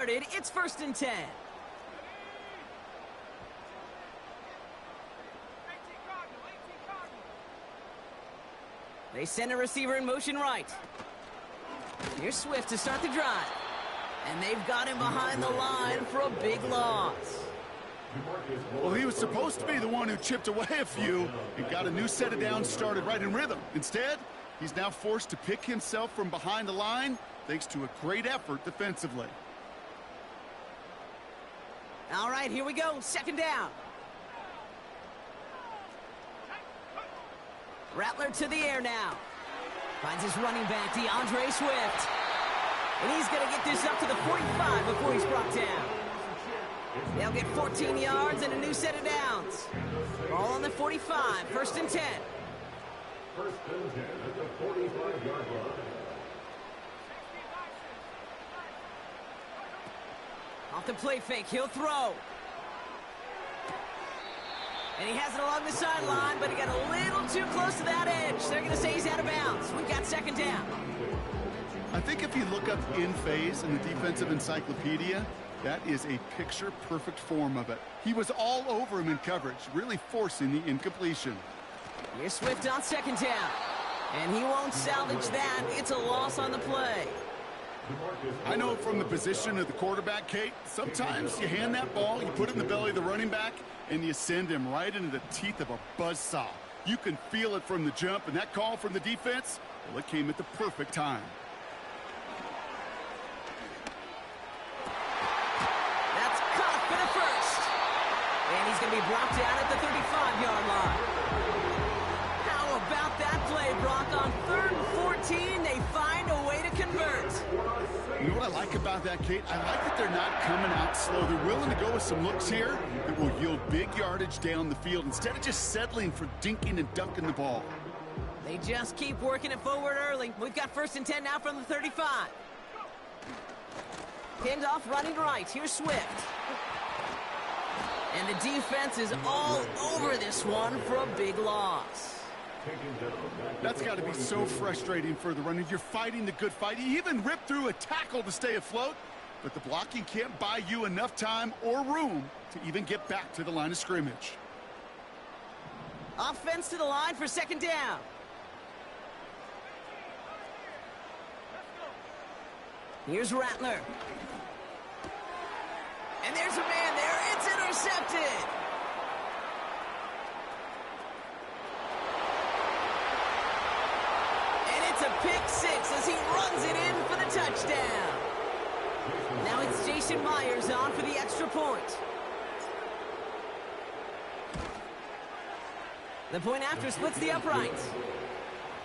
It's 1st and 10. They send a receiver in motion right. Here's Swift to start the drive. And they've got him behind the line for a big loss. Well, he was supposed to be the one who chipped away a few and got a new set of downs started right in rhythm. Instead, he's now forced to pick himself from behind the line thanks to a great effort defensively. All right, here we go. 2nd down. Rattler to the air now. Finds his running back, DeAndre Swift. And he's going to get this up to the 45 before he's brought down. They'll get 14 yards and a new set of downs. Ball on the 45, 1st and 10. First and 10 at the 45-yard line. Off the play fake, he'll throw. And he has it along the sideline, but he got a little too close to that edge. They're going to say he's out of bounds. We've got 2nd down. I think if you look up in phase in the defensive encyclopedia, that is a picture-perfect form of it. He was all over him in coverage, really forcing the incompletion. Here's Swift on 2nd down. And he won't salvage that. It's a loss on the play. I know from the position of the quarterback, Kate, sometimes you hand that ball, you put it in the belly of the running back, and you send him right into the teeth of a buzzsaw. You can feel it from the jump, and that call from the defense, well, it came at the perfect time. That's caught for the 1st. And he's going to be brought down at the 35-yard line. How about that play, Brock? On 3rd and 14, they find a way to convert. You know what I like about that, Kate? I like that they're not coming out slow. They're willing to go with some looks here that will yield big yardage down the field instead of just settling for dinking and dunking the ball. They just keep working it forward early. We've got 1st and 10 now from the 35. Pinned off running right. Here's Swift. And the defense is all over this one for a big loss. That's got to be so frustrating for the runner. You're fighting the good fight. You even ripped through a tackle to stay afloat, but the blocking can't buy you enough time or room to even get back to the line of scrimmage. Offense to the line for 2nd down. Here's Rattler. And there's a man there. It's intercepted. A pick 6 as he runs it in for the touchdown. Now it's Jason Myers on for the extra point. The point after splits the uprights.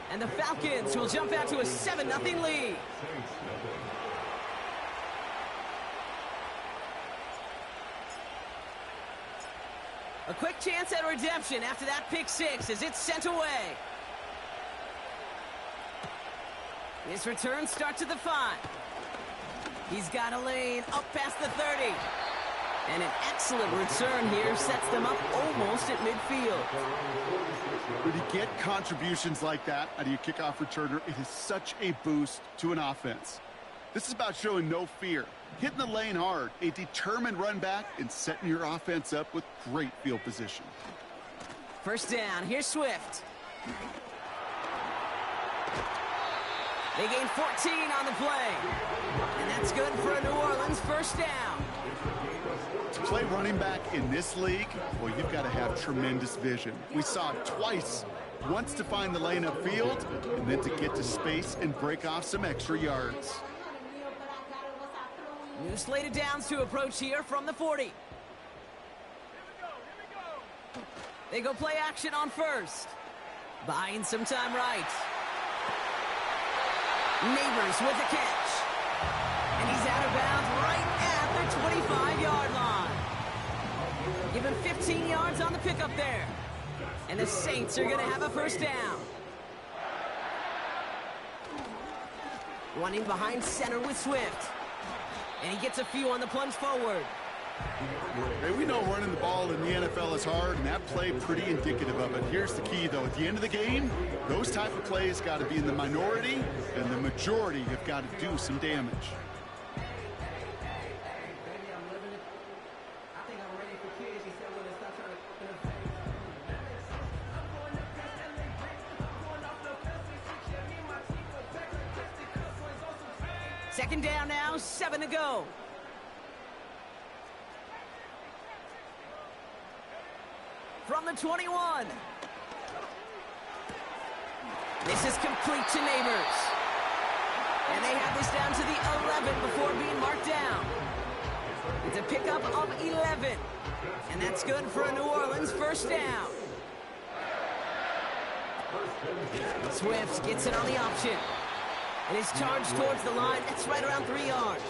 And the Falcons will jump out to a 7-0 lead. A quick chance at redemption after that pick 6 as it's sent away. His return starts at the 5. He's got a lane up past the 30. And an excellent return here sets them up almost at midfield. When you get contributions like that out of your kickoff returner, it is such a boost to an offense. This is about showing no fear, hitting the lane hard, a determined run back, and setting your offense up with great field position. 1st down. Here's Swift. They gain 14 on the play. And that's good for a New Orleans 1st down. To play running back in this league, well, you've got to have tremendous vision. We saw it twice. Once to find the lane upfield, and then to get to space and break off some extra yards. New slate of downs to approach here from the 40. They go play action on 1st. Buying some time right. Neighbors with the catch. And he's out of bounds right at the 25-yard line. Give him 15 yards on the pickup there. And the Saints are going to have a 1st down. Running behind center with Swift. And he gets a few on the plunge forward. Hey, we know running the ball in the NFL is hard, and that play pretty indicative of it. Here's the key, though. At the end of the game, those type of plays got to be in the minority, and the majority have got to do some damage. Second down now, 7 to go. From the 21. This is complete to Neighbors. And they have this down to the 11 before being marked down. It's a pickup of 11. And that's good for a New Orleans first down. Swift gets it on the option. And is charged towards the line. That's right around 3 yards.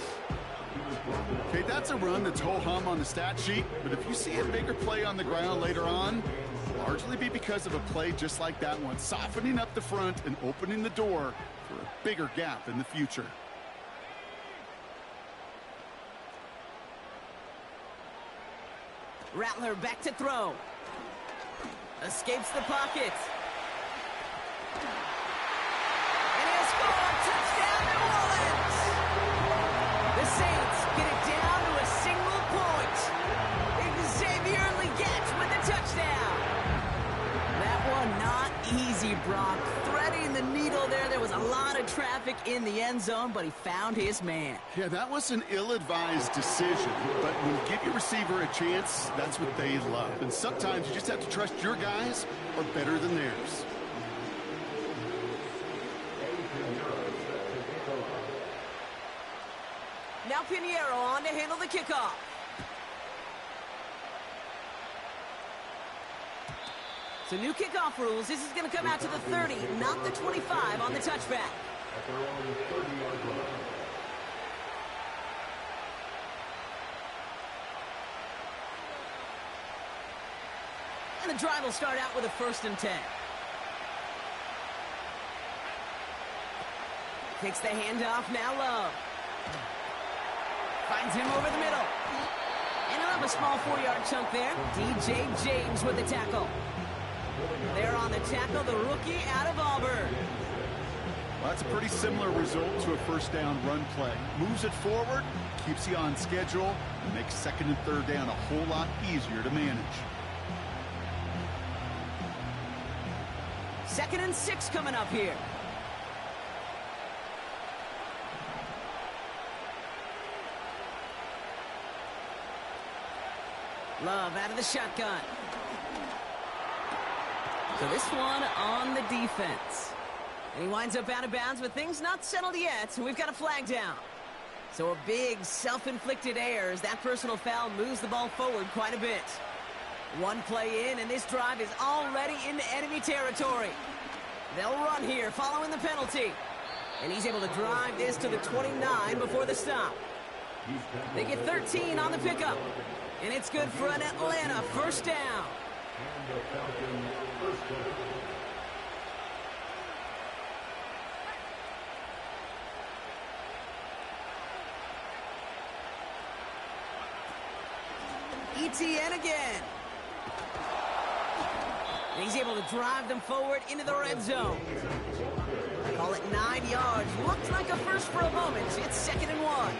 Okay, that's a run that's ho-hum on the stat sheet, but if you see a bigger play on the ground later on, it'll largely be because of a play just like that one, softening up the front and opening the door for a bigger gap in the future. Rattler back to throw. Escapes the pocket. And he'll score! Touchdown, New Orleans! The Saints get it down to a single point. Xavier Legette with a touchdown. That one not easy, Brock. Threading the needle there. There was a lot of traffic in the end zone, but he found his man. Yeah, that was an ill-advised decision, but when you give your receiver a chance, that's what they love. And sometimes you just have to trust your guys are better than theirs. Now Pinheiro on to handle the kickoff. So new kickoff rules. This is going to come out to the 30, not the 25 on the touchback. At their own 30-yard line. And the drive will start out with a 1st and 10. Takes the handoff, now Love. Finds him over the middle. And he'll have a small 4-yard chunk there. DJ James with the tackle. There on the tackle, the rookie out of Auburn. Well, that's a pretty similar result to a first down run play. Moves it forward, keeps you on schedule, and makes 2nd and 3rd down a whole lot easier to manage. 2nd and 6 coming up here. Love out of the shotgun. So this one on the defense. And he winds up out of bounds, but things not settled yet, so we've got a flag down. So a big self-inflicted error as that personal foul moves the ball forward quite a bit. One play in, and this drive is already into enemy territory. They'll run here following the penalty. And he's able to drive this to the 29 before the stop. They get 13 on the pickup. And it's good for an Atlanta first down. And the Falcons first down. ETN again. And he's able to drive them forward into the red zone. Call it 9 yards. Looked like a first for a moment. It's 2nd and 1.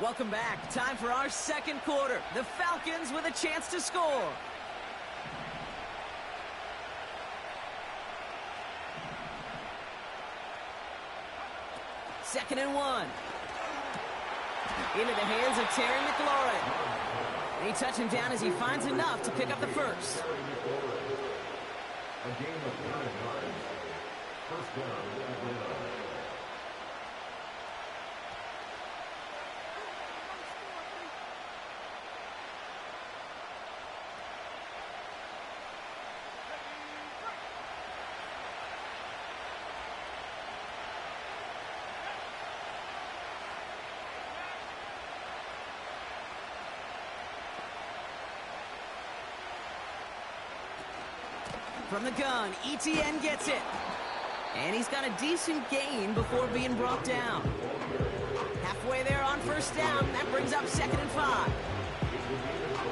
Welcome back. Time for our 2nd quarter. The Falcons with a chance to score. Second and 1. Into the hands of Terry McLaurin. And he touches him down as he finds enough to pick up the first. A game of 9 yards. First down, Atlanta. From the gun, ETN gets it. And he's got a decent gain before being brought down. Halfway there on first down. That brings up 2nd and 5.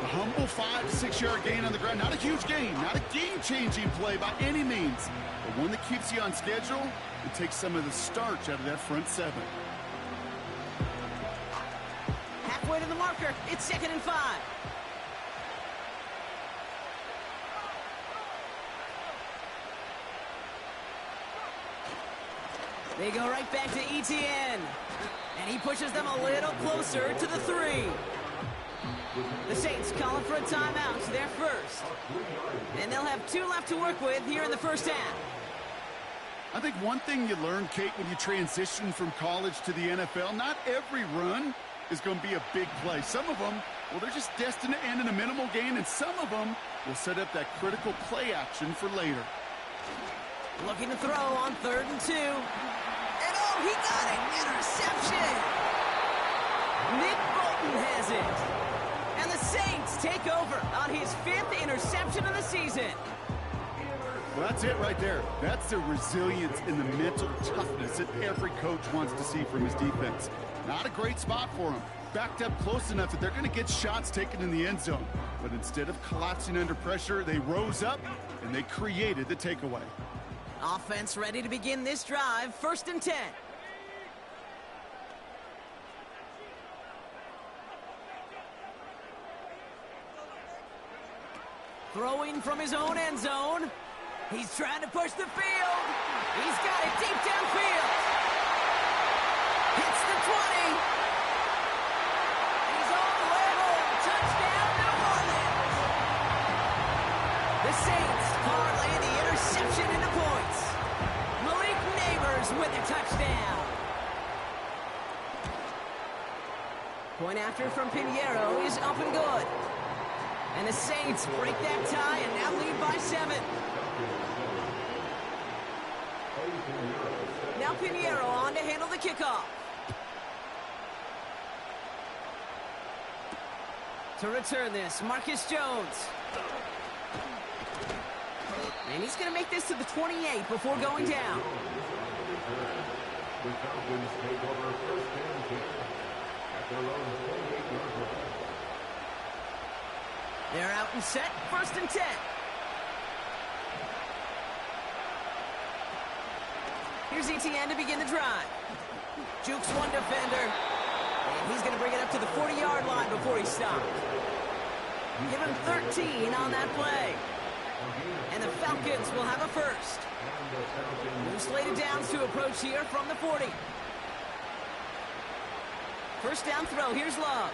A humble 5 to 6 yard gain on the ground. Not a huge gain, not a game-changing play by any means, but one that keeps you on schedule and takes some of the starch out of that front 7. Halfway to the marker. It's 2nd and 5. They go right back to Etienne. And he pushes them a little closer to the 3. The Saints calling for a timeout. They're first. And they'll have 2 left to work with here in the first half. I think one thing you learn, Kate, when you transition from college to the NFL, not every run is going to be a big play. Some of them, well, they're just destined to end in a minimal gain, and some of them will set up that critical play action for later. Looking to throw on 3rd and 2. And oh, he got it! Interception! Nick Bolton has it. And the Saints take over on his 5th interception of the season. Well, that's it right there. That's the resilience and the mental toughness that every coach wants to see from his defense. Not a great spot for him. Backed up close enough that they're going to get shots taken in the end zone. But instead of collapsing under pressure, they rose up and they created the takeaway. Offense ready to begin this drive. 1st and 10. Throwing from his own end zone. He's trying to push the field. He's got it deep downfield. Hits the 20. He's all the way home. Touchdown, New Orleans. The Saints parlay the interception into points. Malik Neighbors with a touchdown. Point after from Pinheiro is up and good. And the Saints break that tie and now lead by 7. Now Pinheiro on to handle the kickoff. To return this, Marcus Jones. And he's going to make this to the 28 before going down. The Falcons take over 1st and 10 at their own 28-yard line. They're out and set. 1st and 10. Here's Etienne to begin the drive. Jukes one defender. And he's going to bring it up to the 40-yard line before he stops. Give him 13 on that play. And the Falcons will have a first. New slated downs to approach here from the 40. First down throw. Here's Love.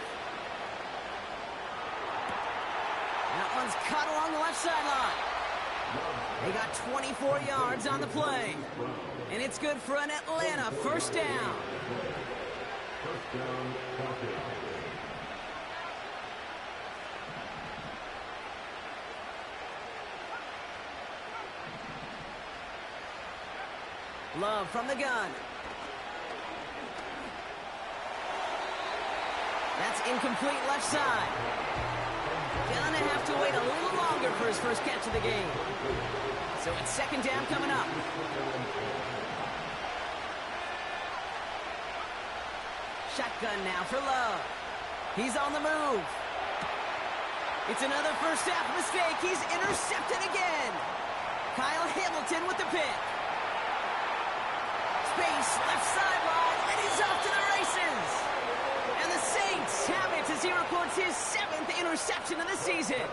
That one's caught along the left sideline. They got 24 yards on the play. And it's good for an Atlanta first down. First down, Falcons. Love from the gun. That's incomplete left side. Gonna have to wait a little longer for his first catch of the game. So it's 2nd down coming up. Shotgun now for Love. He's on the move. It's another first half mistake. He's intercepted again. Kyle Hamilton with the pick. Space, left sideline, and he's off to the races. And the Saints have it as he records his 7th interception of the season.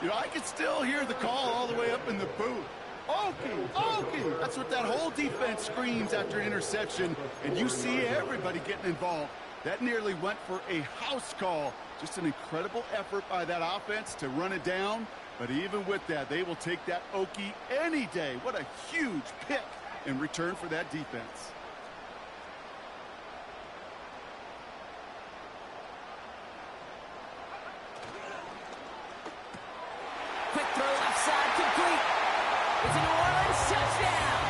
You know, I can still hear the call all the way up in the booth. Okie, Okie. That's what that whole defense screams after an interception, and you see everybody getting involved. That nearly went for a house call. Just an incredible effort by that offense to run it down. But even with that, they will take that Okie any day. What a huge pick in return for that defense. Quick throw left side complete. It's a New Orleans touchdown.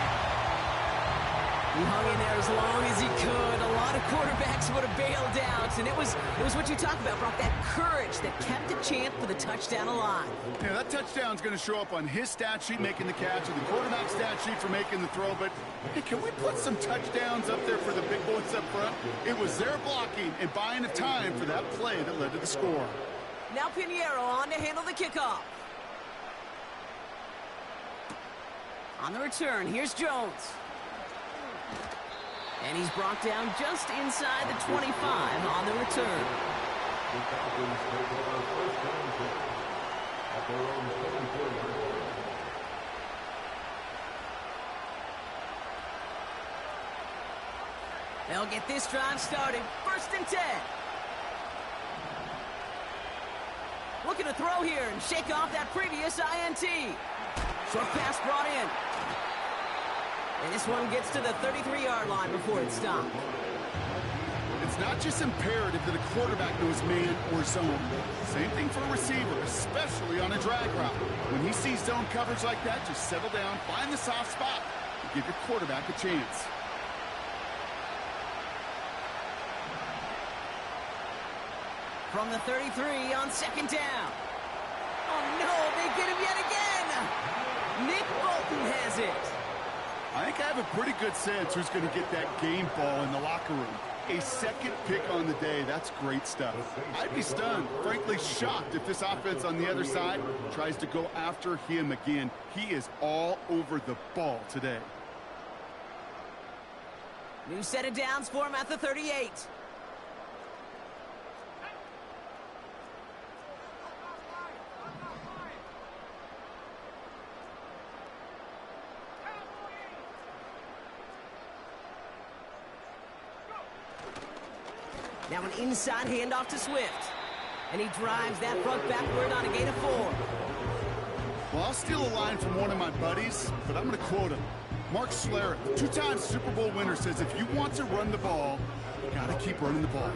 He hung in there as long as he could. A lot of quarterbacks would have bailed out, and it was what you talk about, Brock, that courage that kept a chance for the touchdown alive. Yeah, that touchdown's going to show up on his stat sheet making the catch and the quarterback stat sheet for making the throw, but hey, can we put some touchdowns up there for the big boys up front? It was their blocking and buying of time for that play that led to the score. Now Pinheiro on to handle the kickoff. On the return, here's Jones. And he's brought down just inside the 25 on the return. The Falcons take over first down kick at their own 24-yard line. They'll get this drive started. 1st and 10. Looking to throw here and shake off that previous INT. Short pass brought in. And this one gets to the 33-yard line before it's stopped. It's not just imperative that a quarterback knows man or zone. Same thing for a receiver, especially on a drag route. When he sees zone coverage like that, just settle down, find the soft spot, and give your quarterback a chance. From the 33 on 2nd down. Oh, no, they get him yet again. Nick Bolton has it. I think I have a pretty good sense who's going to get that game ball in the locker room. A second pick on the day. That's great stuff. I'd be stunned, frankly shocked, if this offense on the other side tries to go after him again. He is all over the ball today. New set of downs for him at the 38. Now an inside handoff to Swift. And he drives that front backward on a gain of 4. Well, I'll steal a line from one of my buddies, but I'm going to quote him. Mark Schlereth, 2-time Super Bowl winner, says if you want to run the ball, you got to keep running the ball.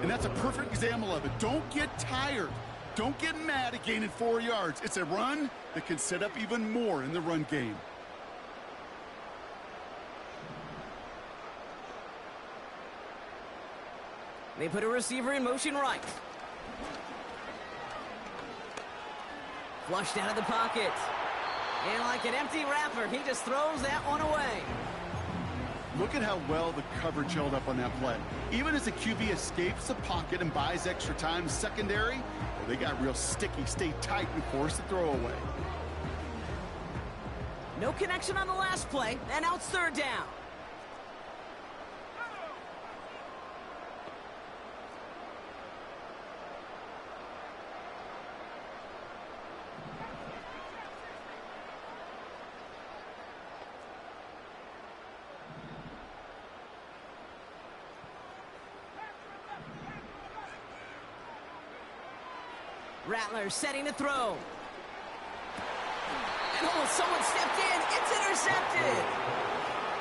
And that's a perfect example of it. Don't get tired. Don't get mad at gaining 4 yards. It's a run that can set up even more in the run game. They put a receiver in motion right. Flushed out of the pocket. And like an empty wrapper, he just throws that one away. Look at how well the coverage held up on that play. Even as the QB escapes the pocket and buys extra time secondary, well, they got real sticky, stay tight, and force the throw away. No connection on the last play, and now it's 3rd down. Rattler setting to throw. And someone stepped in. It's intercepted.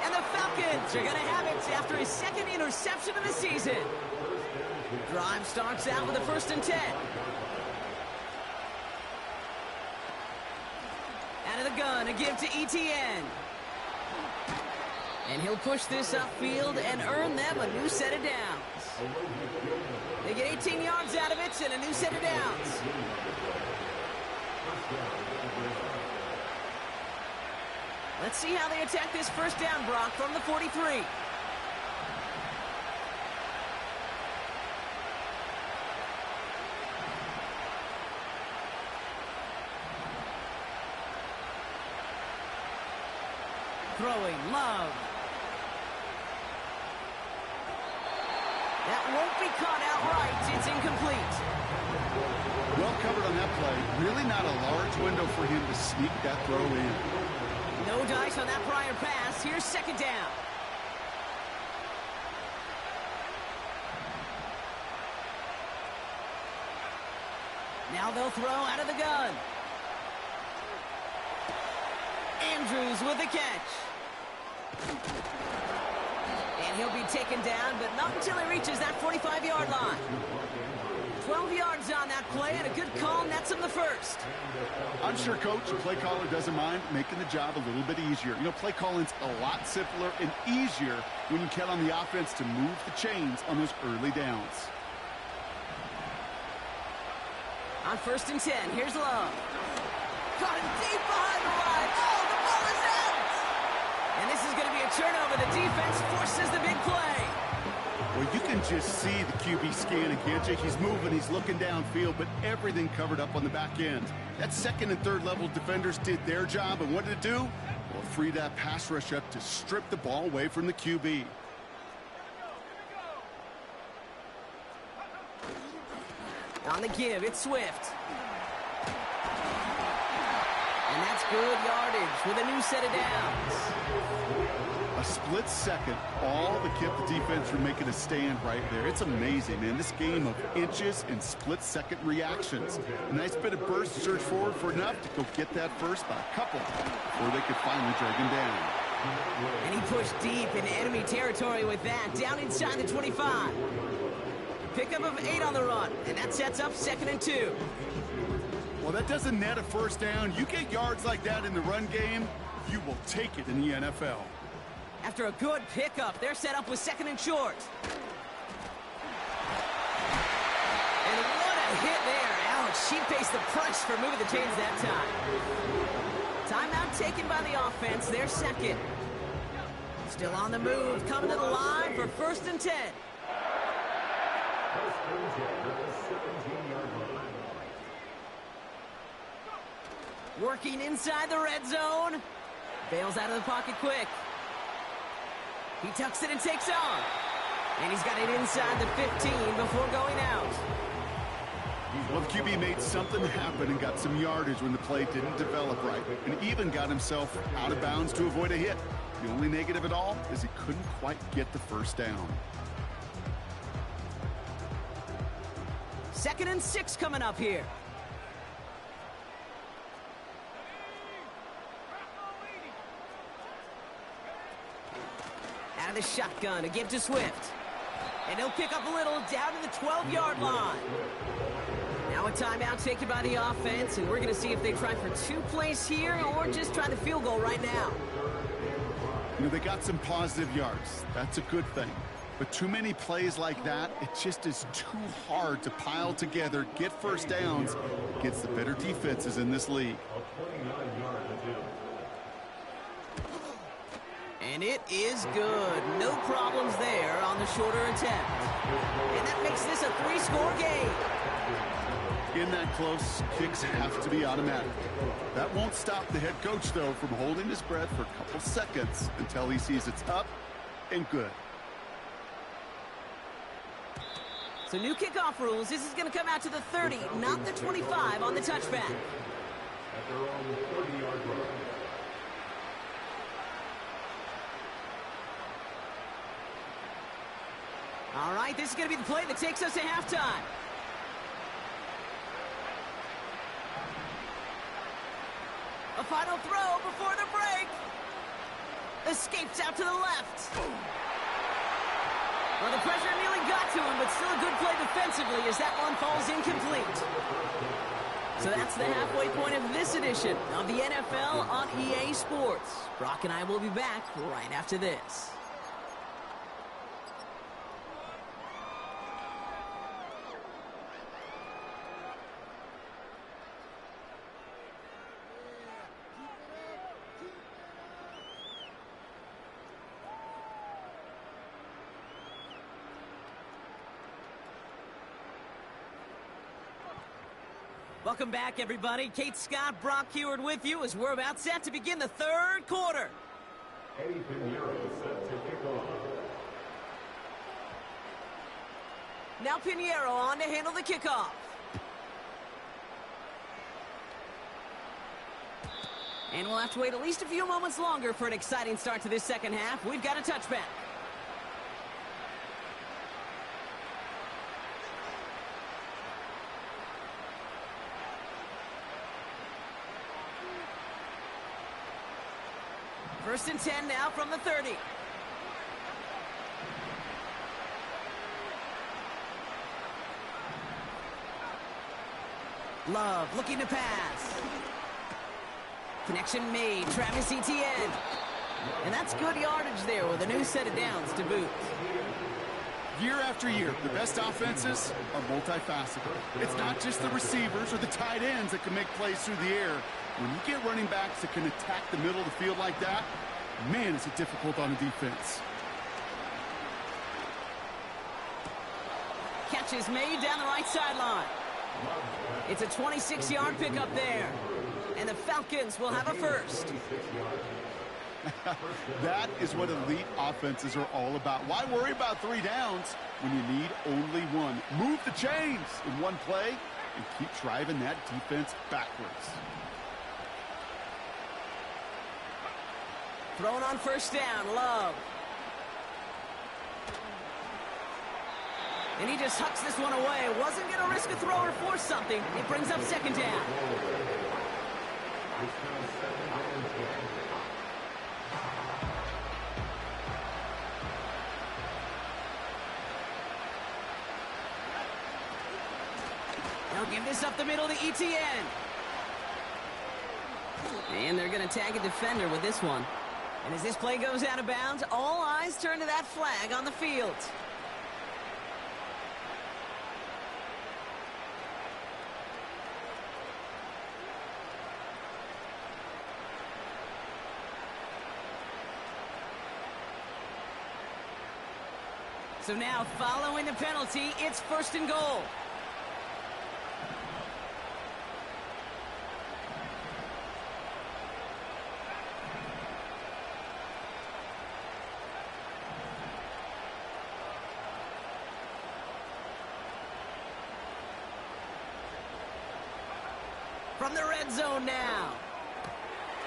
And the Falcons are going to have it after his 2nd interception of the season. Drive starts out with a 1st and 10. Out of the gun, a give to ETN. And he'll push this upfield and earn them a new set of downs. They get 18 yards out of it and a new set of downs. Let's see how they attack this 1st down, Brock, from the 43. Throwing, Love. That won't be caught outright. It's incomplete. Well covered on that play. Really not a large window for him to sneak that throw in. No dice on that prior pass. Here's 2nd down. Now they'll throw out of the gun. Andrews with the catch. And he'll be taken down, but not until he reaches that 45-yard line. 12 yards on that play, and a good call now nets him the first. I'm sure, Coach, the play caller doesn't mind making the job a little bit easier. You know, play calling's a lot simpler and easier when you count on the offense to move the chains on those early downs. On 1st and 10, here's Love. Caught him deep behind the line. Oh, the ball is out! And this is going to be a turnover. The defense forces the big play. Well, you can just see the QB scanning, can't you? He's moving, he's looking downfield, but everything covered up on the back end. That 2nd and 3rd level defenders did their job, and what did it do? Well, it freed that pass rush up to strip the ball away from the QB. On the give, it's Swift. And that's good yardage with a new set of downs. A split second, all that kept the defense from making a stand right there. It's amazing, man. This game of inches and split-second reactions. A nice bit of burst surge forward for enough to go get that first by a couple before they could finally drag him down. And he pushed deep in enemy territory with that, down inside the 25. Pickup of 8 on the run, and that sets up 2nd and 2. Well, that doesn't net a first down. You get yards like that in the run game, you will take it in the NFL. After a good pickup, they're set up with 2nd and short. And what a hit there. Ouch, she faced the press for moving the chains that time. Timeout taken by the offense, their 2nd. Still on the move, coming to the line for 1st and 10. Working inside the red zone. Bails out of the pocket quick. He tucks it and takes on. And he's got it inside the 15 before going out. Well, the QB made something happen and got some yardage when the play didn't develop right, and even got himself out of bounds to avoid a hit. The only negative at all is he couldn't quite get the first down. 2nd and 6 coming up here. Out of the shotgun to give to Swift. And he'll pick up a little down to the 12-yard line. Now a timeout taken by the offense, and we're going to see if they try for 2 plays here or just try the field goal right now. You know, they got some positive yards. That's a good thing. But too many plays like that, it just is too hard to pile together, get first downs against the better defenses in this league. And it is good. No problems there on the shorter attempt. And that makes this a 3-score game. In that close, kicks have to be automatic. That won't stop the head coach, though, from holding his breath for a couple seconds until he sees it's up and good. So new kickoff rules. This is going to come out to the 30, not the 25 on the touchback. At their own 30-yard line. All right, this is going to be the play that takes us to halftime. A final throw before the break. Escapes out to the left. Well, the pressure nearly got to him, but still a good play defensively as that one falls incomplete. So that's the halfway point of this edition of the NFL on EA Sports. Brock and I will be back right after this. Welcome back, everybody. Kate Scott, Brock Huard with you as we're about set to begin the 3rd quarter. Eddie Pinheiro set to kick off. Now Pinheiro on to handle the kickoff. And we'll have to wait at least a few moments longer for an exciting start to this 2nd half. We've got a touchback. First and 10 now from the 30. Love looking to pass. Connection made. Travis Etienne. And that's good yardage there with a new set of downs to boot. Year after year, the best offenses are multifaceted. It's not just the receivers or the tight ends that can make plays through the air. When you get running backs that can attack the middle of the field like that, man, is it difficult on a defense. Catch is made down the right sideline. It's a 26-yard pickup there. And the Falcons will have a first. That is what elite offenses are all about. Why worry about 3 downs when you need only 1? Move the chains in one play and keep driving that defense backwards. Thrown on first down, Love. And he just hucks this one away. Wasn't going to risk a throw or force something. It brings up second down. They'll give this up the middle to Etienne. And they're going to tag a defender with this one. And as this play goes out of bounds, all eyes turn to that flag on the field. So now, following the penalty, it's first and goal. From the red zone now.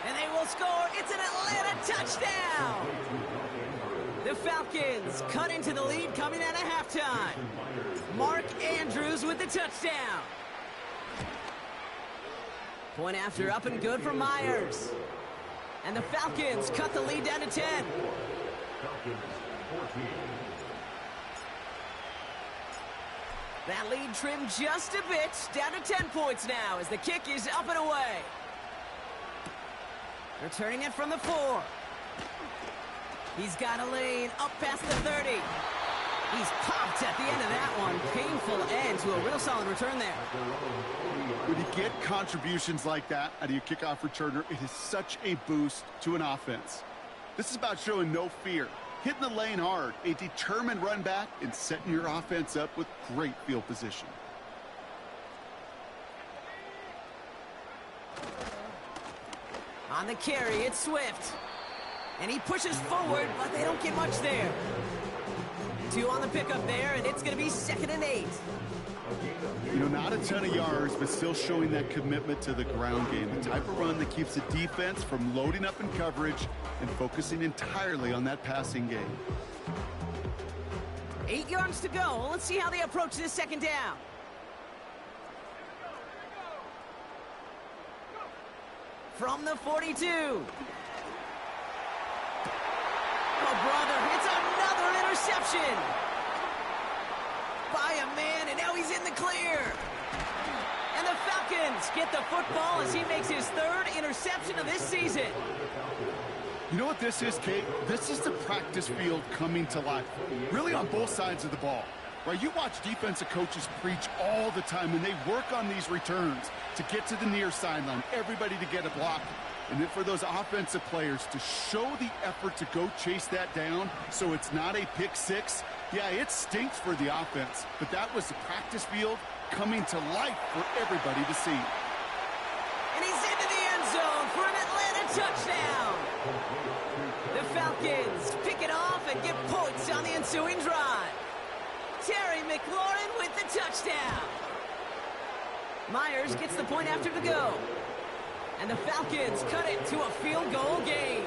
And they will score. It's an Atlanta touchdown. The Falcons cut into the lead coming out of halftime. Mark Andrews with the touchdown. Point after up and good for Myers. And the Falcons cut the lead down to 10. That lead trimmed just a bit, down to 10 points now as the kick is up and away. Returning it from the 4. He's got a lane up past the 30. He's popped at the end of that one. Painful end to a real solid return there. When you get contributions like that out of your kickoff returner, it is such a boost to an offense. This is about showing no fear, hitting the lane hard, a determined run back, and setting your offense up with great field position. On the carry, it's Swift. And he pushes forward, but they don't get much there. 2 on the pickup there, and it's going to be 2nd and 8. You know, not a ton of yards, but still showing that commitment to the ground game. The type of run that keeps the defense from loading up in coverage and focusing entirely on that passing game. 8 yards to go. Let's see how they approach this second down. From the 42. Oh, brother, it's another interception. By a man, and now he's in the clear. And the Falcons get the football as he makes his 3rd interception of this season. You know what this is, Kate? This is the practice field coming to life, really on both sides of the ball. Right, you watch defensive coaches preach all the time, and they work on these returns to get to the near sideline, everybody to get a block. And then for those offensive players to show the effort to go chase that down so it's not a pick 6, yeah, it stinks for the offense. But that was the practice field coming to life for everybody to see. And he's into the end zone for an Atlanta touchdown. The Falcons pick it off and get points on the ensuing drive. Terry McLaurin with the touchdown. Myers gets the point after the go. And the Falcons cut it to a field goal game.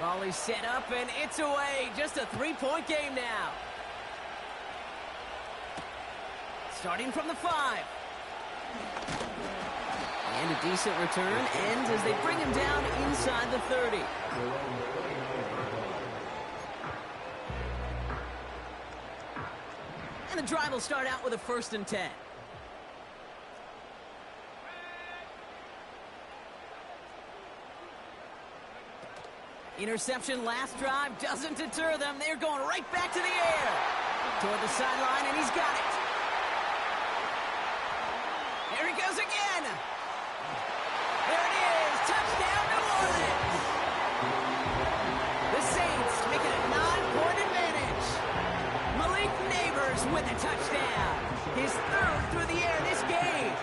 Raleigh set up, and it's away. Just a 3-point game now. Starting from the 5. And a decent return ends as they bring him down inside the 30. And the drive will start out with a 1st and 10. Interception last drive doesn't deter them. They're going right back to the air. Toward the sideline, and he's got it. Here he goes again. There it is. Touchdown, New Orleans. The Saints make it a 9-point advantage. Malik Neighbors with a touchdown. His 3rd through the air this game.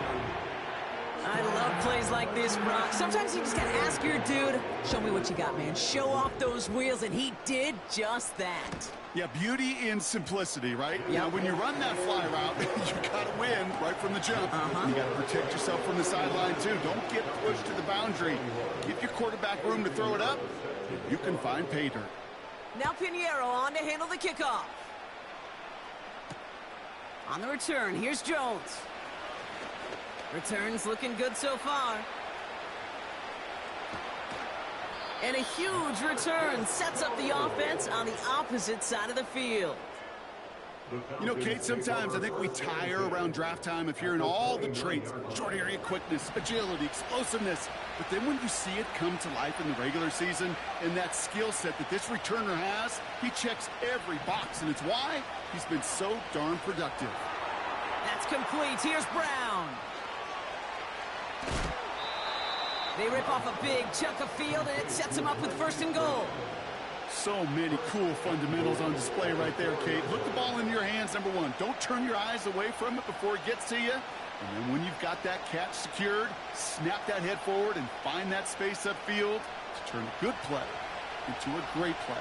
I love plays like this, Brock. Sometimes you just gotta ask your dude, show me what you got, man. Show off those wheels, and he did just that. Yeah, beauty in simplicity, right? Yep. Now, when you run that fly route, you gotta win right from the jump. You gotta protect yourself from the sideline, too. Don't get pushed to the boundary. Give your quarterback room to throw it up. You can find pay dirt. Now Pinheiro on to handle the kickoff. On the return, here's Jones. Returns looking good so far. And a huge return sets up the offense on the opposite side of the field. You know, Kate, sometimes I think we tire around draft time of hearing all the traits, short area quickness, agility, explosiveness. But then when you see it come to life in the regular season and that skill set that this returner has, he checks every box, and it's why he's been so darn productive. That's complete. Here's Brown. They rip off a big chunk of field, and it sets them up with 1st and goal. So many cool fundamentals on display right there, Kate. Look the ball in your hands, number 1. Don't turn your eyes away from it before it gets to you. And then when you've got that catch secured, snap that head forward and find that space upfield to turn a good play into a great play.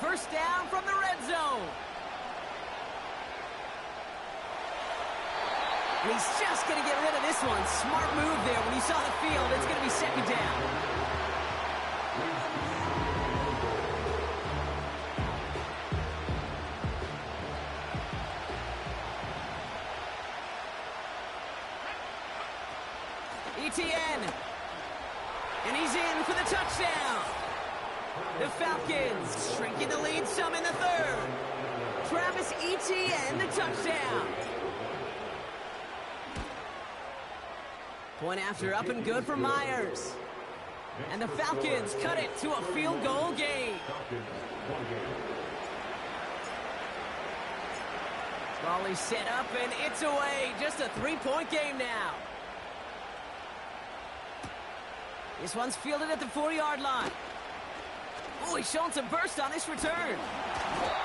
First down from the red zone. And he's just going to get rid of this one. Smart move there when he saw the field. It's going to be 2nd down. Etienne. And he's in for the touchdown. The Falcons shrinking the lead some in the 3rd. Travis Etienne, the touchdown. Point after up and good for Myers. And the Falcons cut it to a field goal game. Raleigh set up, and it's away. Just a 3-point game now. This one's fielded at the 40-yard line. Oh, he's showing some burst on this return.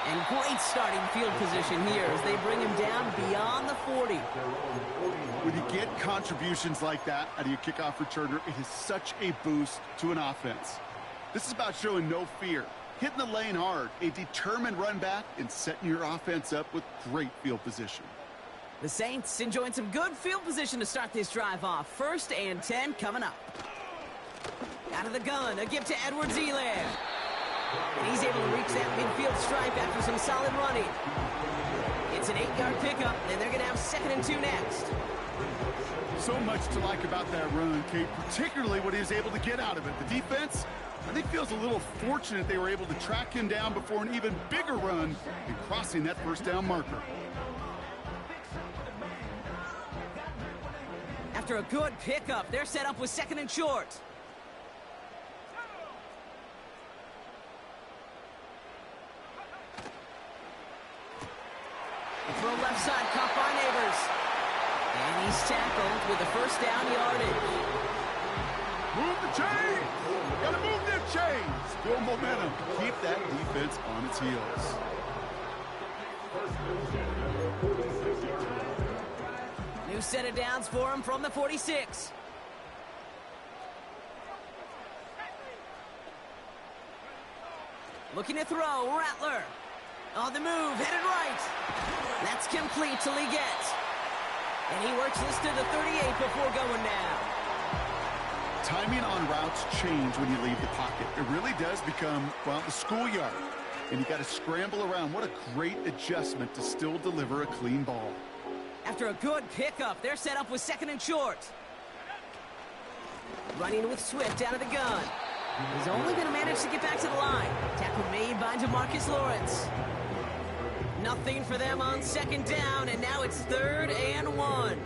And great starting field position here as they bring him down beyond the 40. When you get contributions like that out of your kickoff returner, it is such a boost to an offense. This is about showing no fear, hitting the lane hard, a determined run back, and setting your offense up with great field position. The Saints enjoying some good field position to start this drive off. 1st and 10 coming up. Out of the gun, a give to Edwards-Helaire. And he's able to reach that midfield stripe after some solid running. It's an 8-yard pickup, and they're going to have 2nd and 2 next. So much to like about that run, Kate, particularly what he was able to get out of it. The defense, I think, feels a little fortunate they were able to track him down before an even bigger run and crossing that 1st down marker. After a good pickup, they're set up with 2nd and short. Throw left side, caught by Neighbors. And he's tackled with the 1st down yardage. Move the chains! Gotta move them chains! Build momentum. Keep that defense on its heels. New set of downs for him from the 46. Looking to throw, Rattler. On the move, headed right. That's complete to Leggett. And he works this to the 38 before going now. Timing on routes change when you leave the pocket. It really does become, well, the schoolyard. and you got to scramble around. What a great adjustment to still deliver a clean ball. After a good pickup, they're set up with 2nd and short. Running with Swift out of the gun. He's only going to manage to get back to the line. Tackle made by DeMarcus Lawrence. Nothing for them on 2nd down, and now it's 3rd and 1.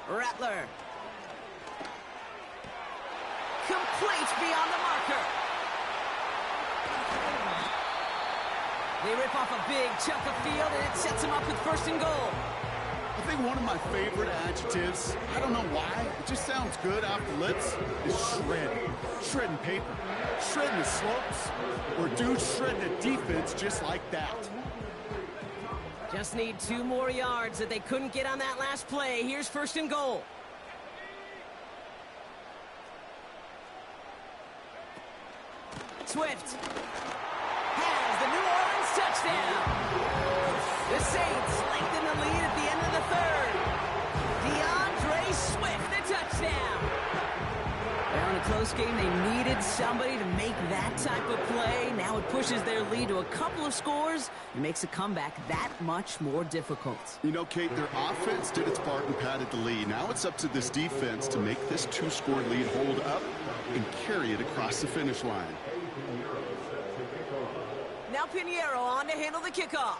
Rattler. Complete beyond the marker. They rip off a big chunk of field, and it sets them up with 1st and goal. I think one of my favorite adjectives, I don't know why, it just sounds good off the lips, is shred. Shredding paper. Shredding the slopes. Or dude shredding a defense just like that. Just need 2 more yards that they couldn't get on that last play. Here's 1st and goal. Swift has the New Orleans touchdown. The Saints lengthen the lead at the end of the 3rd. DeAndre Swift, the touchdown. Well, in a close game, they needed somebody to make that type of play. Now it pushes their lead to a couple of scores and makes a comeback that much more difficult. You know, Kate, their offense did its part and padded the lead. Now it's up to this defense to make this 2-score lead hold up and carry it across the finish line. Now Pinheiro on to handle the kickoff.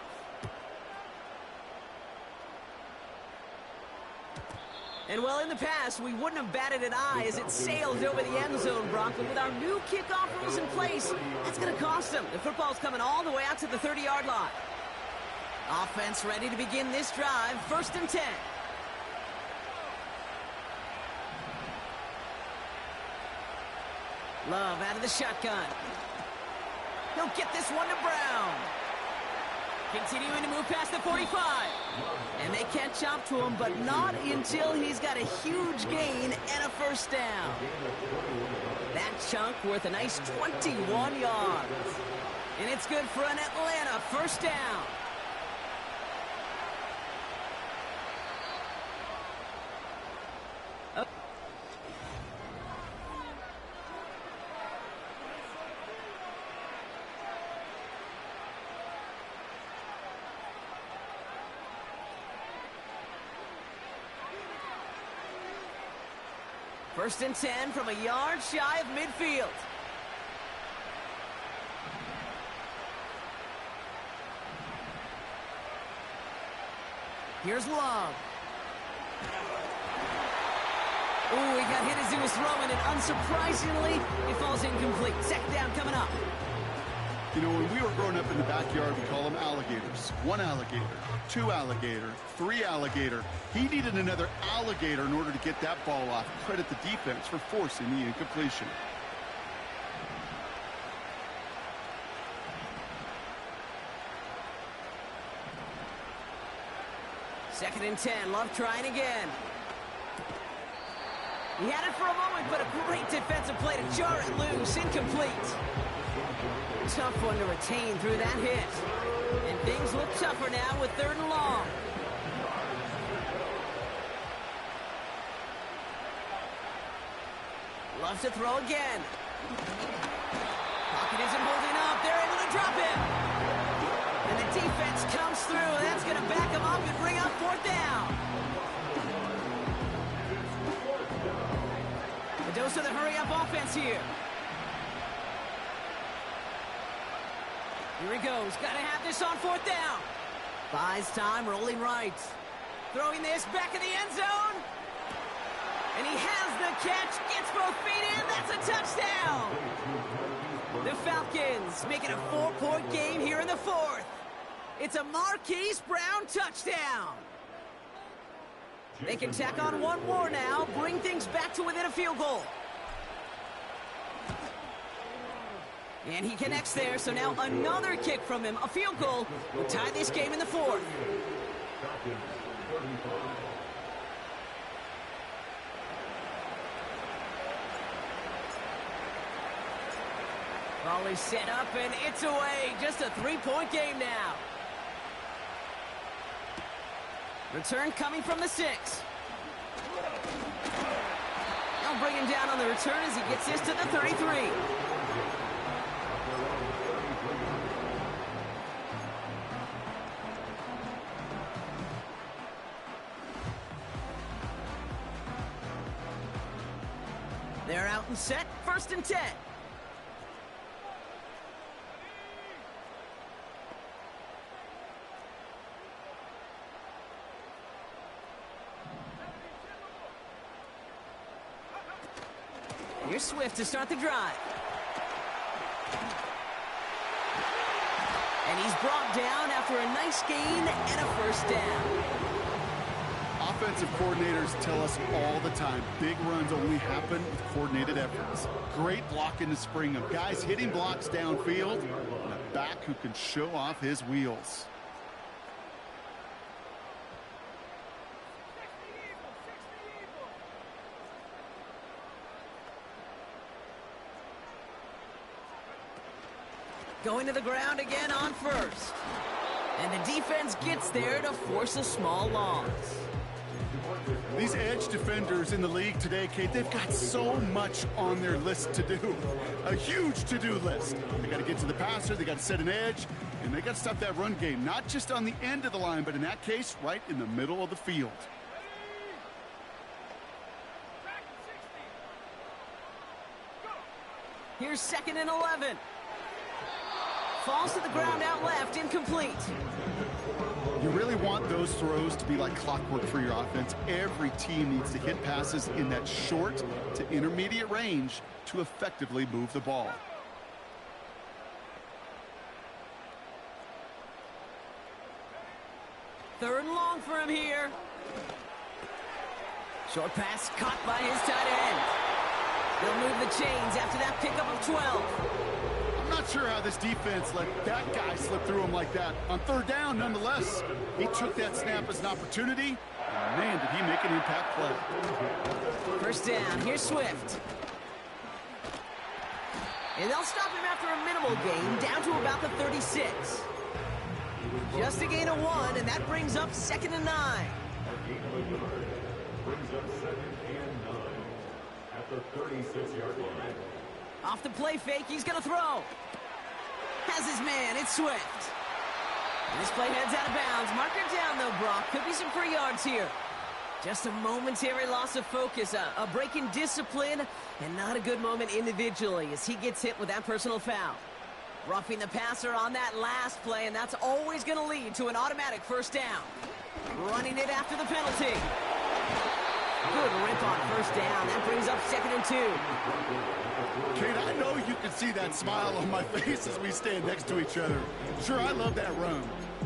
And well, in the past, we wouldn't have batted an eye as it sails over the end zone, Brock. But with our new kickoff rules in place, that's going to cost them. The football's coming all the way out to the 30-yard line. Offense ready to begin this drive. 1st and 10. Love out of the shotgun. He'll get this one to Brown. Continuing to move past the 45. And they catch up to him, but not until he's got a huge gain and a 1st down. That chunk worth a nice 21 yards. And it's good for an Atlanta 1st down. First and 10 from a yard shy of midfield. Here's Love. Ooh, he got hit as he was throwing, and unsurprisingly, it falls incomplete. 2nd down coming up. You know, when we were growing up in the backyard, we call them alligators. 1 alligator, 2 alligator, 3 alligator. He needed another alligator in order to get that ball off. Credit the defense for forcing the incompletion. Second and 10, Love trying again. He had it for a moment, but a great defensive play to jar it loose. Incomplete. Tough one to retain through that hit. And things look tougher now with 3rd and long. Loves to throw again. Pocket isn't holding up. They're able to drop him. And the defense comes through. That's going to back him up and bring up 4th down. A dose of the hurry-up offense here. Here he goes. Got to have this on 4th down. Buys time, rolling right. Throwing this back in the end zone. And he has the catch. Gets both feet in. That's a touchdown. The Falcons making a 4-point game here in the 4th. It's a Marquise Brown touchdown. They can tack on 1 more now. Bring things back to within a field goal. And he connects there, so now another kick from him. A field goal will tie this game in the 4th. Ball is set up, and it's away. Just a 3-point game now. Return coming from the 6. They'll bring him down on the return as he gets this to the 33. They're out and set, 1st and 10. Here's Swift to start the drive. And he's brought down after a nice gain and a 1st down. Offensive coordinators tell us all the time, big runs only happen with coordinated efforts. Great block in the spring of guys hitting blocks downfield, and a back who can show off his wheels. Going to the ground again on 1st. And the defense gets there to force a small loss. These edge defenders in the league today, Kate, they've got so much on their list to do. A huge to-do list. They got to get to the passer, they got to set an edge, and they got to stop that run game, not just on the end of the line, but in that case, right in the middle of the field. Here's 2nd and 11. Falls to the ground out left, incomplete. You really want those throws to be like clockwork for your offense. Every team needs to hit passes in that short to intermediate range to effectively move the ball. Third and long for him here. Short pass caught by his tight end. They'll move the chains after that pickup of 12. I'm not sure how this defense let that guy slip through him like that. On 3rd down, nonetheless, he took that snap as an opportunity, and man, did he make an impact play. 1st down, here's Swift. And they'll stop him after a minimal gain, down to about the 36. Just a gain of 1, and that brings up 2nd and 9. Brings up 2nd and 9 at the 36-yard line. Off the play fake, he's going to throw. Has his man, it's Swift. And this play heads out of bounds. Marker down, though, Brock. Could be some free yards here. Just a momentary loss of focus, a break in discipline, and not a good moment individually as he gets hit with that personal foul. Roughing the passer on that last play, and that's always going to lead to an automatic 1st down. Running it after the penalty. Good rip on 1st down. That brings up 2nd and 2. Kate, I know you can see that smile on my face as we stand next to each other. Sure, I love that run.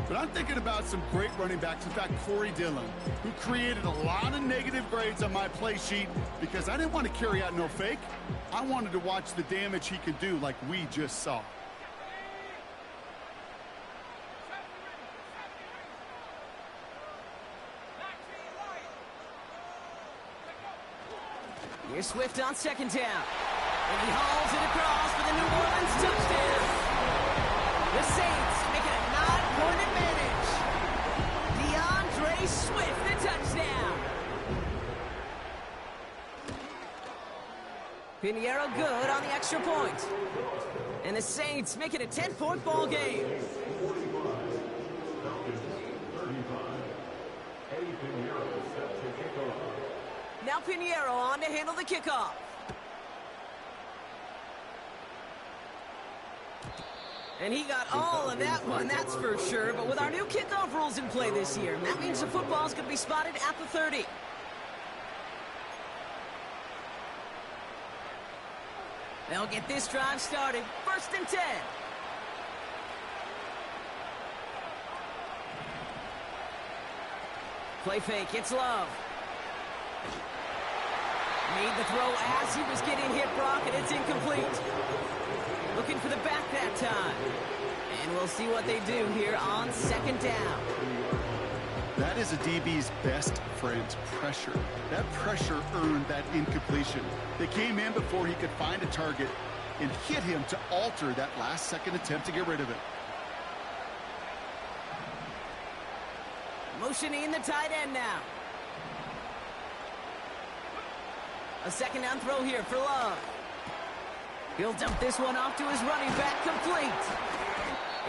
But I'm thinking about some great running backs. In fact, Corey Dillon, who created a lot of negative grades on my play sheet because I didn't want to carry out no fake. I wanted to watch the damage he could do like we just saw. Here's Swift on 2nd down. And he hauls it across for the New Orleans touchdown. The Saints make it a 9-point advantage. DeAndre Swift, the touchdown. Pinheiro good on the extra point. And the Saints make it a 10-point ball game. Now Pinheiro on to handle the kickoff. And he got all of that one, that's for sure. But with our new kickoff rules in play this year, that means the football's going to be spotted at the 30. They'll get this drive started. 1st and 10. Play fake, it's Love. Made the throw as he was getting hit, Brock, and it's incomplete. Looking for the back that time. And we'll see what they do here on 2nd down. That is a DB's best friend, pressure. That pressure earned that incompletion. They came in before he could find a target and hit him to alter that last-second attempt to get rid of it. Motioning the tight end now. A second down throw here for Love. He'll dump this one off to his running back, complete.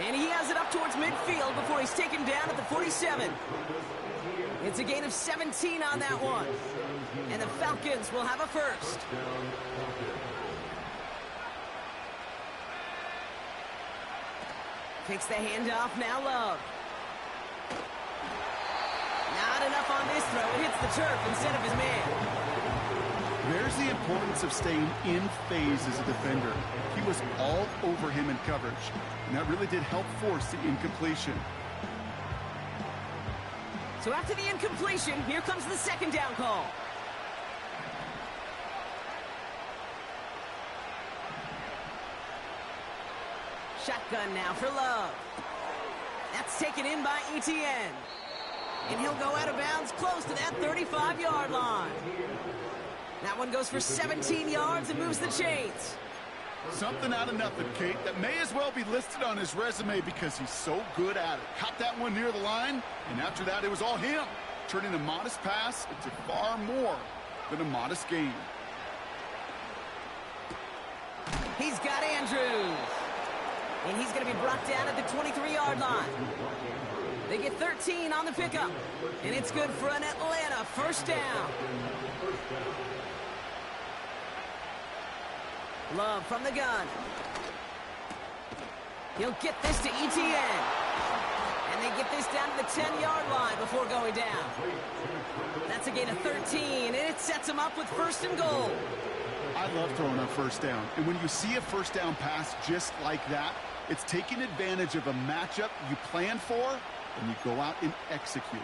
And he has it up towards midfield before he's taken down at the 47. It's a gain of 17 on that one. And the Falcons will have a first. Takes the handoff, now Love. Not enough on this throw. It hits the turf instead of his man. There's the importance of staying in phase as a defender. He was all over him in coverage, and that really did help force the incompletion. So after the incompletion, here comes the second down call. Shotgun now for Love. That's taken in by Etienne. And he'll go out of bounds close to that 35-yard line. That one goes for 17 yards and moves the chains. Something out of nothing, Kate, that may as well be listed on his resume because he's so good at it. Caught that one near the line, and after that, it was all him, turning a modest pass into far more than a modest gain. He's got Andrews. And he's going to be brought down at the 23-yard line. They get 13 on the pickup. And it's good for an Atlanta first down. Love from the gun. He'll get this to Etienne. And they get this down to the 10-yard line before going down. That's a gain of 13, and it sets him up with first and goal. I love throwing on first down. And when you see a first down pass just like that, it's taking advantage of a matchup you plan for, and you go out and execute.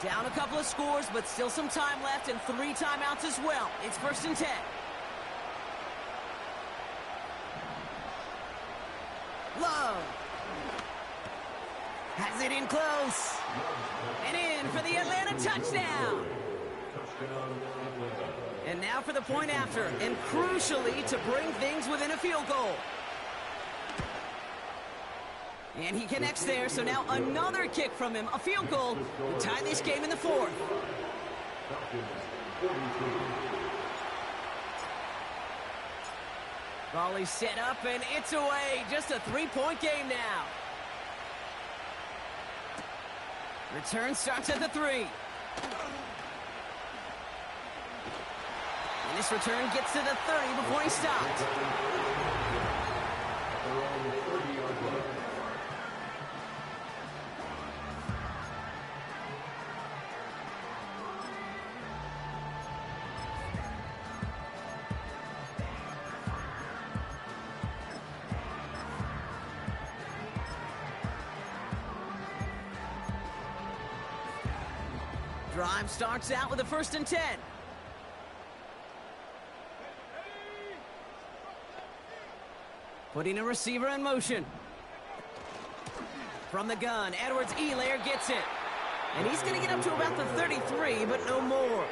Down a couple of scores, but still some time left and 3 timeouts as well. It's first and 10. Love. Has it in close. And in for the Atlanta touchdown. And now for the point after, and crucially to bring things within a field goal. And he connects there, so now another kick from him, a field goal, to tie this game in the 4th. Volley set up, and it's away. Just a 3-point game now. Return starts at the 3. And this return gets to the 30 before he stopped. Drive starts out with a first and 10. Putting a receiver in motion. From the gun, Edwards-Helaire gets it. And he's going to get up to about the 33, but no more.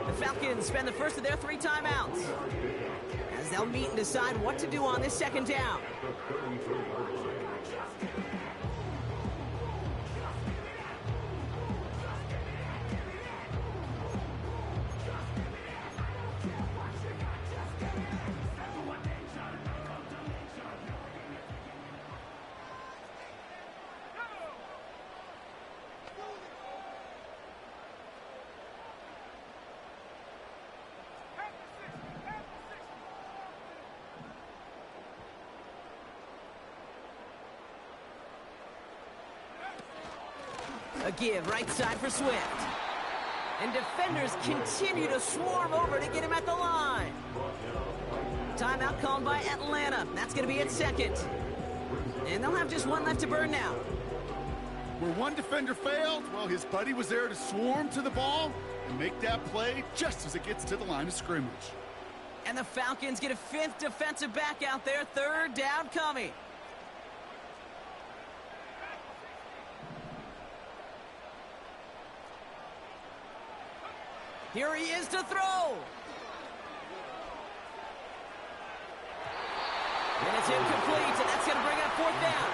The Falcons spend the first of their 3 timeouts, as they'll meet and decide what to do on this second down. A give right side for Swift. And defenders continue to swarm over to get him at the line. Timeout called by Atlanta. That's going to be its second. And they'll have just one left to burn now. Where one defender failed, well, his buddy was there to swarm to the ball and make that play just as it gets to the line of scrimmage. And the Falcons get a 5th defensive back out there. 3rd down coming. Here he is to throw. And it's incomplete, and that's going to bring up fourth down.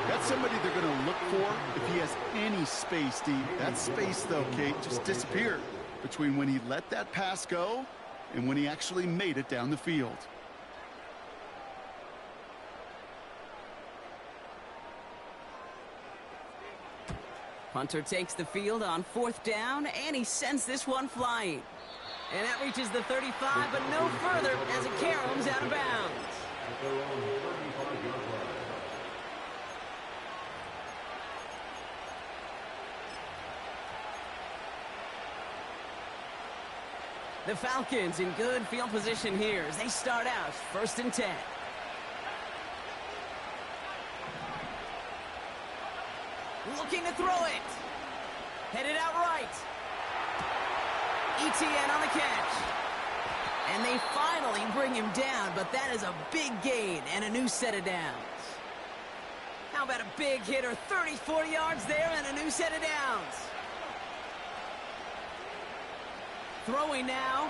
That's somebody they're going to look for if he has any space deep. That space, though, Kate, just disappeared between when he let that pass go and when he actually made it down the field. Hunter takes the field on fourth down, and he sends this one flying. And that reaches the 35, but no further as it caroms out of bounds. At their own 35-yard line. The Falcons in good field position here as they start out 1st and 10. Looking to throw it. Headed out right. ETN on the catch. And they finally bring him down, but that is a big gain and a new set of downs. How about a big hitter, 34 yards there and a new set of downs. Throwing now.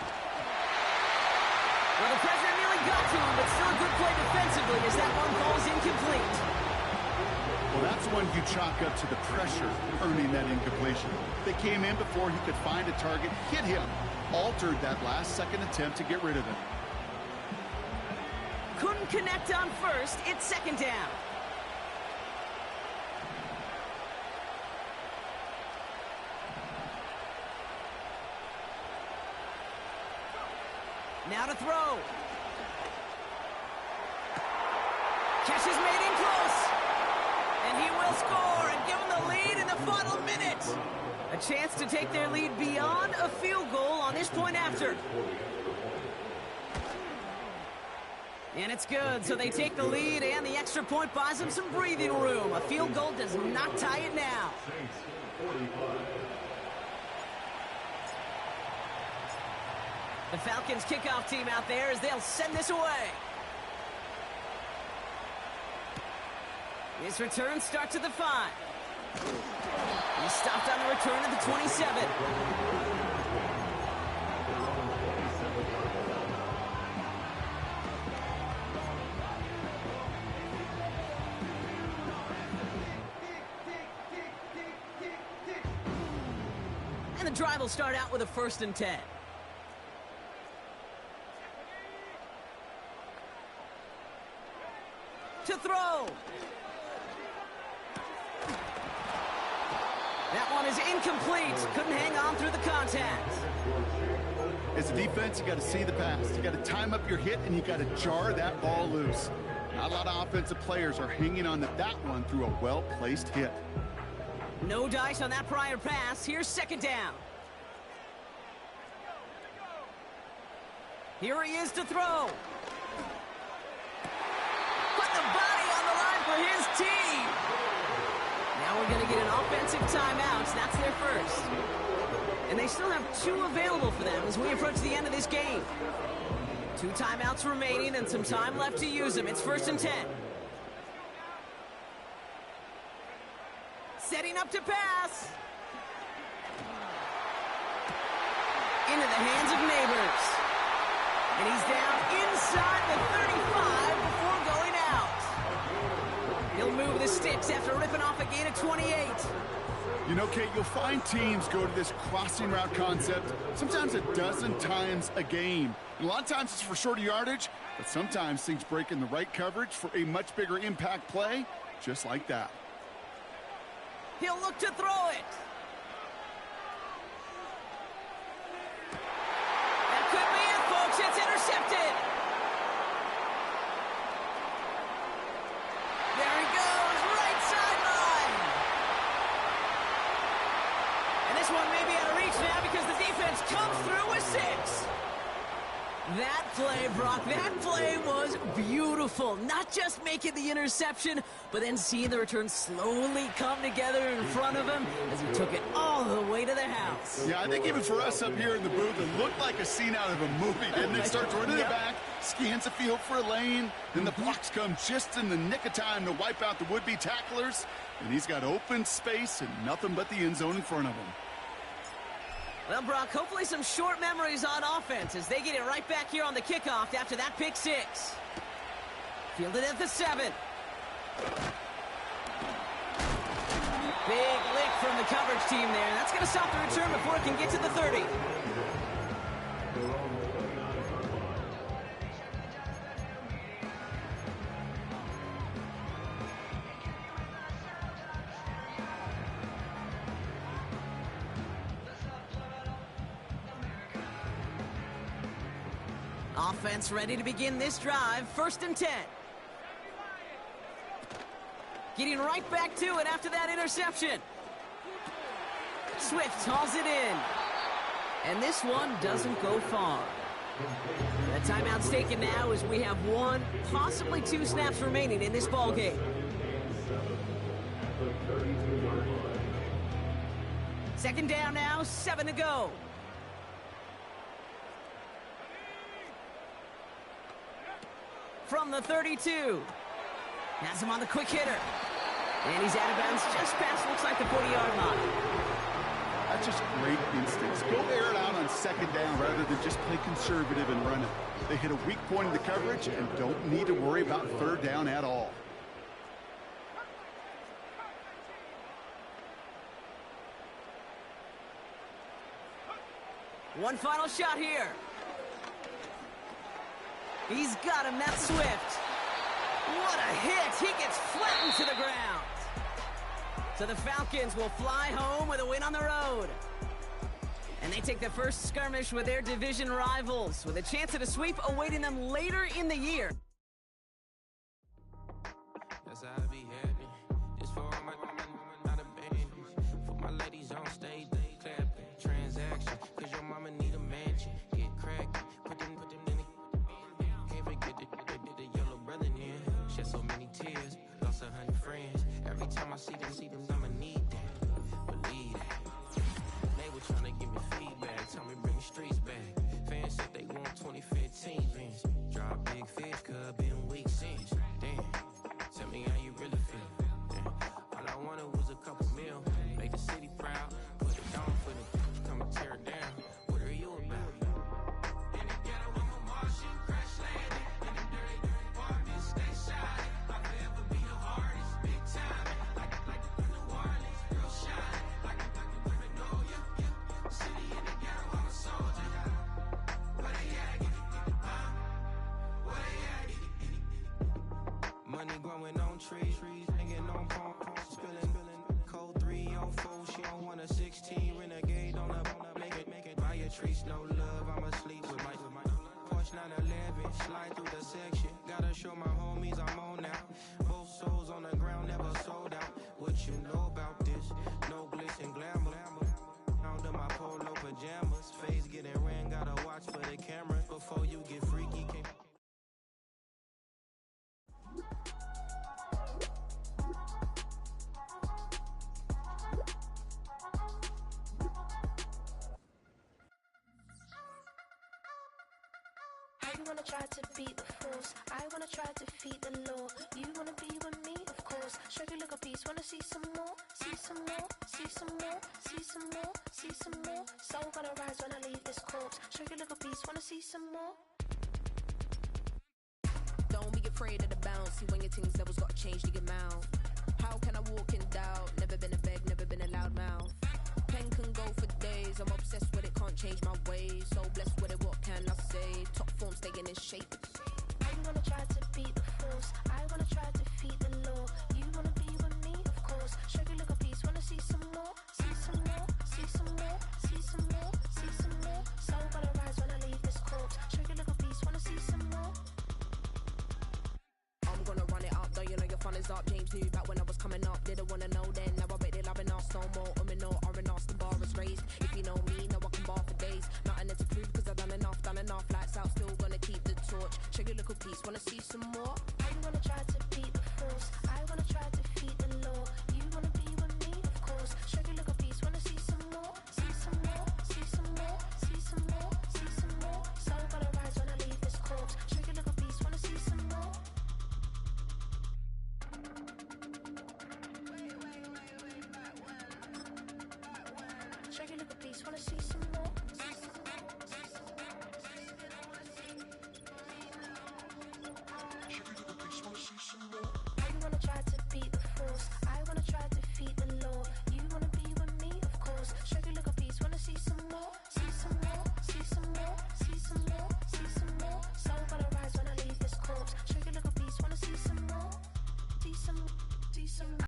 Well, the pressure nearly got to him, but still a good play defensively as that one falls incomplete. Well, that's one you chalk up to the pressure earning that incompletion. They came in before he could find a target, hit him, altered that last-second attempt to get rid of him. Couldn't connect on first. It's 2nd down. Now to throw. Catch is made in close. And he will score and give them the lead in the final minute. A chance to take their lead beyond a field goal on this point after. And it's good, so they take the lead, and the extra point buys them some breathing room. A field goal does not tie it now. The Falcons kickoff team out there as they'll send this away. This return starts at the 5. He stopped on the return at the 27. And the drive will start out with a 1st and 10. To throw. That one is incomplete. Couldn't hang on through the contact. As a defense, you got to see the pass. You got to time up your hit, and you got to jar that ball loose. Not a lot of offensive players are hanging on to that one through a well-placed hit. No dice on that prior pass. Here's 2nd down. Here he is to throw. Put the body on the line for his team. Now we're going to get an offensive timeout. That's their first. And they still have 2 available for them as we approach the end of this game. 2 timeouts remaining and some time left to use them. It's 1st and 10. Setting up to pass. Into the hands of Neighbors. And he's down inside the 35 before going out. He'll move the sticks after ripping off a gain of 28. You know, Kate, you'll find teams go to this crossing route concept sometimes a dozen times a game. And a lot of times it's for shorter yardage, but sometimes things break in the right coverage for a much bigger impact play, just like that. He'll look to throw it. That could be it, folks. It's intercepted. There he goes, right sideline. And this one may be out of reach now because the defense comes through with 6. That play, Brock, that play was beautiful. Not just making the interception, but then seeing the return slowly come together in front of him as he took it all the way to the house. Yeah, I think even for us up here in the booth, it looked like a scene out of a movie, didn't it? Starts running in the back, scans the field for a lane, then the blocks come just in the nick of time to wipe out the would-be tacklers, and he's got open space and nothing but the end zone in front of him. Well, Brock, hopefully some short memories on offense as they get it right back here on the kickoff after that pick 6. Fielded at the 7. Big lick from the coverage team there. That's going to stop the return before it can get to the 30. Offense ready to begin this drive. 1st and 10. Getting right back to it after that interception. Swift hauls it in. And this one doesn't go far. That timeout's taken now as we have 1, possibly 2 snaps remaining in this ball game. Second down now, 7 to go. From the 32. Has him on the quick hitter. And he's out of bounds just past, looks like, the 40-yard line. That's just great instincts. Go air it out on 2nd down rather than just play conservative and run it. They hit a weak point in the coverage and don't need to worry about 3rd down at all. One final shot here. He's got him, that's Swift. What a hit! He gets flattened to the ground. So the Falcons will fly home with a win on the road. And they take the first skirmish with their division rivals, with a chance at a sweep awaiting them later in the year. That's how I be happening. This for all my not abandoned. For my ladies on stage, they clapping. Transaction, cause your mama need a mansion. Get cracking, put them in the... Can't forget the yellow brother in. Shed so many tears, lost 100 friends. Every time I see them, I'ma need that. Believe that. They were trying to give me feedback, tell me bring the streets back. Fans said they want 2015 Vince. Drop big fish, cuz been weak since. Damn, tell me how you really feel. Damn. All I wanted was a couple mil, make the city proud, put it down for them, come and tear it down. What are you about? In the ghetto, I'm a Martian, crash landing. In the dirty apartment, stay shiny. I'll forever be the hardest, big time. Like New Orleans, real shiny. Like women know you. City in the ghetto, I'm a soldier. Where they at? Where they at? Money growing on trees, hanging on palm, spilling. Code 3 on 4, she don't want a 16. Renegade on a make it. Buy a trees, no love, I'm asleep with my Porsche 911, slide through the section. Gotta show my homies I'm on now. Both souls on the ground, never sold out. What you know about this? No glitz and glamour. Under my polo pajamas, face getting ran, gotta watch for the cameras before you get freaky. You wanna try to beat the force, I wanna try to defeat the law. You wanna be with me, of course. Show you look a piece, wanna see some more, see some more, see some more, see some more, see some more. Soul gonna rise when I leave this corpse. Show you look a piece, wanna see some more. Don't be afraid of the bounce. See when your things levels got changed to your mouth. How can I walk in doubt? Never been a beg, never been a loud mouth. Pen can go for days. I'm obsessed with it, can't change my ways. So blessed with it, what can I say? Top form staying in shape. You wanna try to beat the force, I wanna try to defeat the law. You wanna be with me, of course. Show you look a piece, wanna see some more, see some more, see some more, see some more, see some more. Soul gonna rise when I leave this corpse. Show you look a piece, wanna see some more. I'm gonna run it up, though you know your fun is up. James knew back when I was coming up, didn't wanna know then. Now I bet they're loving us no more. No R&R, the bar is raised. If you know me, now I can bar for days. Nothing to prove, cause I've done enough, lights out, still gonna keep the torch. Check your little piece, wanna see some more?